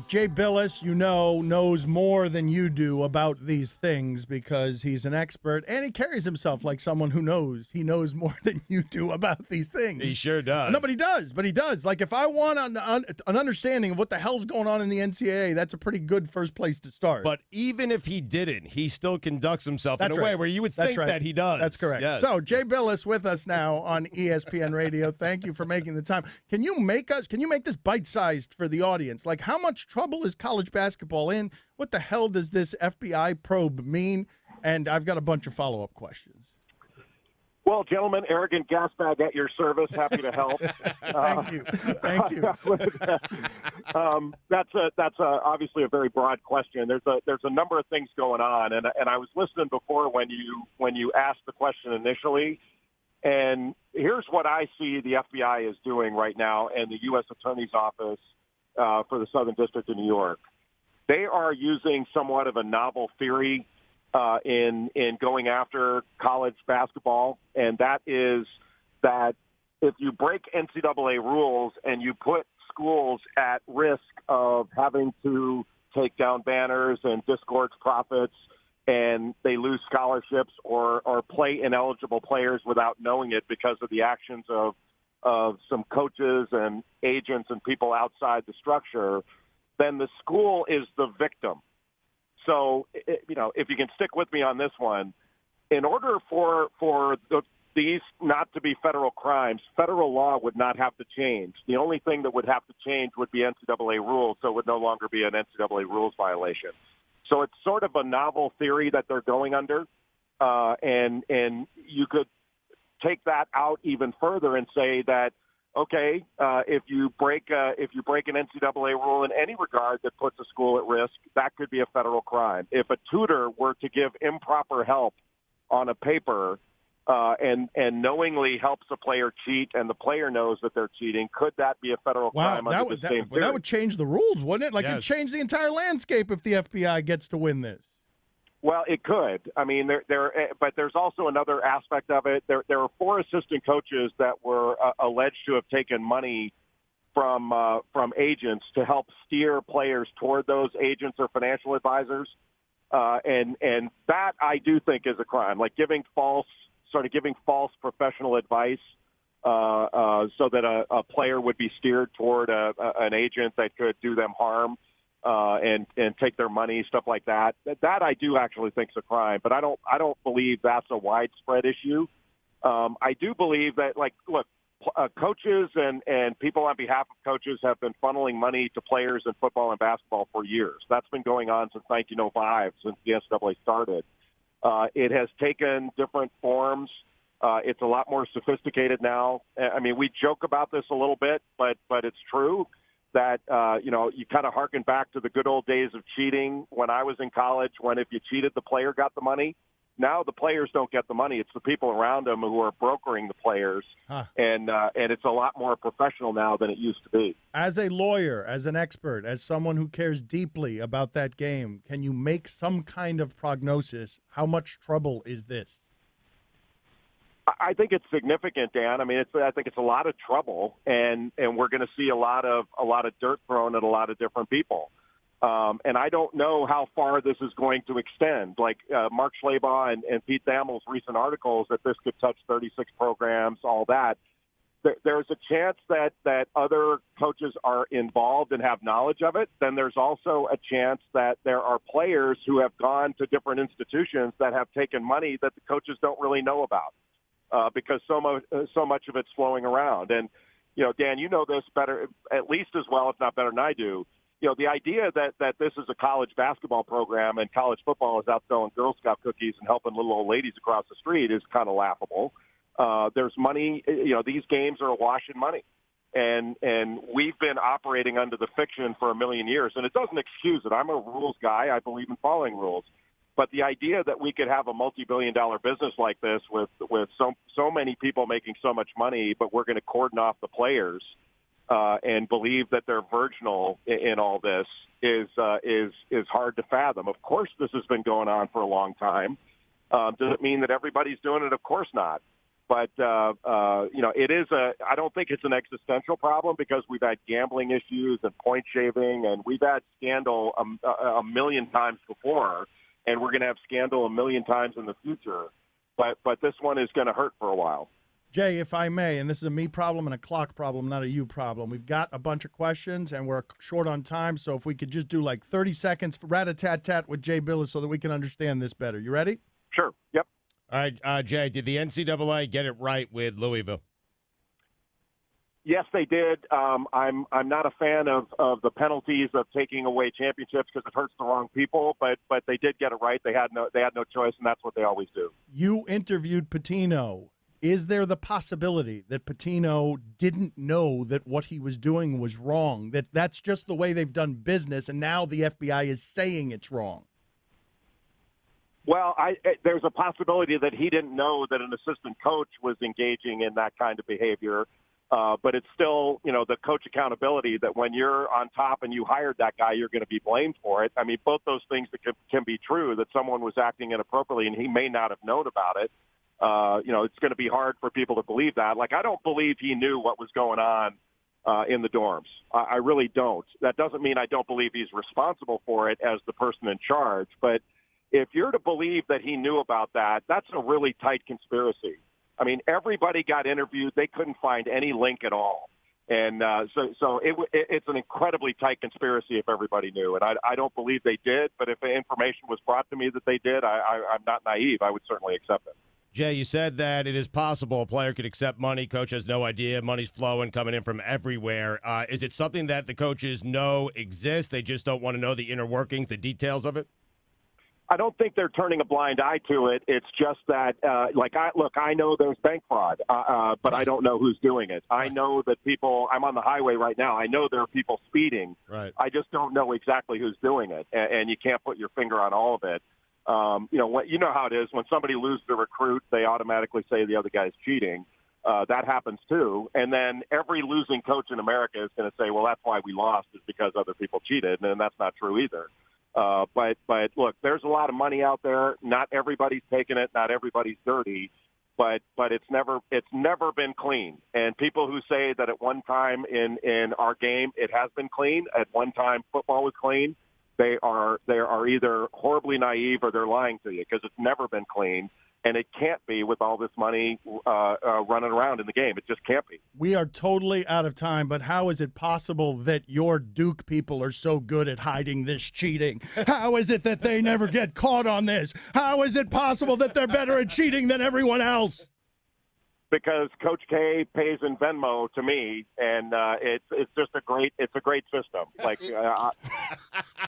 Jay Bilas, knows more than you do about these things because he's an expert and he carries himself like someone who knows. He knows more than you do about these things. He sure does. No, but he does. Like, if I want an understanding of what the hell's going on in the NCAA, that's a pretty good first place to start. But even if he didn't, he still conducts himself in a way where you would That's think right. that he does. That's correct. Yes. So, Jay Bilas with us now on ESPN Radio. Thank you for making the time. Can you make this bite-sized for the audience? Like, how much trouble is college basketball in? What the hell does this FBI probe mean? And I've got a bunch of follow-up questions. Well, gentlemen, arrogant gas bag at your service. Happy to help. Thank you. That's obviously a very broad question. There's a number of things going on, and I was listening before when you asked the question initially, and here's what I see the FBI is doing right now, and the U.S. Attorney's Office for the Southern District of New York. They are using somewhat of a novel theory in going after college basketball, and that is that if you break NCAA rules and you put schools at risk of having to take down banners and disgorge profits, and they lose scholarships or play ineligible players without knowing it because of the actions of some coaches and agents and people outside the structure, then the school is the victim. So, if you can stick with me on this one, in order for these not to be federal crimes, federal law would not have to change. The only thing that would have to change would be NCAA rules, so it would no longer be an NCAA rules violation. So it's sort of a novel theory that they're going under, and you could take that out even further and say that, okay, if you break an NCAA rule in any regard that puts a school at risk, that could be a federal crime. If a tutor were to give improper help on a paper and knowingly helps a player cheat, and the player knows that they're cheating, could that be a federal crime under the same theory? That would change the rules, wouldn't it? Like, it'd change the entire landscape if the FBI gets to win this. Well, it could. I mean, but there's also another aspect of it. There are 4 assistant coaches that were alleged to have taken money from agents to help steer players toward those agents or financial advisors, and that I do think is a crime, like giving false professional advice, so that a player would be steered toward an agent that could do them harm. And take their money, stuff like that. That I do actually think is a crime, but I don't believe that's a widespread issue. I do believe that, look, coaches and people on behalf of coaches have been funneling money to players in football and basketball for years. That's been going on since 1905, since the NCAA started. It has taken different forms. It's a lot more sophisticated now. I mean, we joke about this a little bit, but it's true that, you kind of harken back to the good old days of cheating when I was in college, when if you cheated, the player got the money. Now the players don't get the money. It's the people around them who are brokering the players. And it's a lot more professional now than it used to be. As a lawyer, as an expert, as someone who cares deeply about that game, can you make some kind of prognosis? How much trouble is this? I think it's significant, Dan. I mean, I think it's a lot of trouble, and we're going to see a lot of dirt thrown at a lot of different people. And I don't know how far this is going to extend. Like Mark Schlabach and Pete Thamel's recent articles that this could touch 36 programs, all that. There's a chance that other coaches are involved and have knowledge of it. Then there's also a chance that there are players who have gone to different institutions that have taken money that the coaches don't really know about. Because so much of it's flowing around. And, Dan, you know this better, at least as well, if not better than I do. The idea that this is a college basketball program and college football is out selling Girl Scout cookies and helping little old ladies across the street is kind of laughable. There's money. These games are awash in money. And we've been operating under the fiction for a million years. And it doesn't excuse it. I'm a rules guy. I believe in following rules. But the idea that we could have a multi-billion-dollar business like this with so many people making so much money, but we're going to cordon off the players and believe that they're virginal in all this is hard to fathom. Of course, this has been going on for a long time. Does it mean that everybody's doing it? Of course not. But it is I don't think it's an existential problem because we've had gambling issues and point shaving, and we've had scandal a million times before, and we're going to have scandal a million times in the future. But this one is going to hurt for a while. Jay, if I may, and this is a me problem and a clock problem, not a you problem. We've got a bunch of questions, and we're short on time, so if we could just do like 30 seconds for rat-a-tat-tat with Jay Bilas so that we can understand this better. You ready? Sure. Yep. All right, Jay, did the NCAA get it right with Louisville? Yes, they did. I'm not a fan of the penalties of taking away championships because it hurts the wrong people, but they did get it right. They had no choice, and that's what they always do. You interviewed Pitino. Is there the possibility that Pitino didn't know that what he was doing was wrong, that that's just the way they've done business, and now the FBI is saying it's wrong? Well, there's a possibility that he didn't know that an assistant coach was engaging in that kind of behavior, but it's still, the coach accountability that when you're on top and you hired that guy, you're going to be blamed for it. I mean, both those things that can be true, that someone was acting inappropriately and he may not have known about it. It's going to be hard for people to believe that. Like, I don't believe he knew what was going on in the dorms. I really don't. That doesn't mean I don't believe he's responsible for it as the person in charge. But if you're to believe that he knew about that, that's a really tight conspiracy. I mean, everybody got interviewed. They couldn't find any link at all. And so it's an incredibly tight conspiracy if everybody knew. And I don't believe they did. But if the information was brought to me that they did, I'm not naive. I would certainly accept it. Jay, you said that it is possible a player could accept money. Coach has no idea. Money's flowing, coming in from everywhere. Is it something that the coaches know exists? They just don't want to know the inner workings, the details of it? I don't think they're turning a blind eye to it. It's just that, I know there's bank fraud, but I don't know who's doing it. I know that I'm on the highway right now. I know there are people speeding. Right. I just don't know exactly who's doing it, and you can't put your finger on all of it. You know how it is. When somebody loses a recruit, they automatically say the other guy's cheating. That happens too. And then every losing coach in America is going to say, well, that's why we lost, is because other people cheated. And that's not true either. But look, there's a lot of money out there. Not everybody's taking it. Not everybody's dirty. But it's never been clean. And people who say that at one time in our game it has been clean, at one time football was clean, they are either horribly naive or they're lying to you, because it's never been clean. And it can't be with all this money running around in the game. It just can't be. We are totally out of time, but how is it possible that your Duke people are so good at hiding this cheating? How is it that they never get caught on this? How is it possible that they're better at cheating than everyone else? Because Coach K pays in Venmo to me, and it's just a great system. Like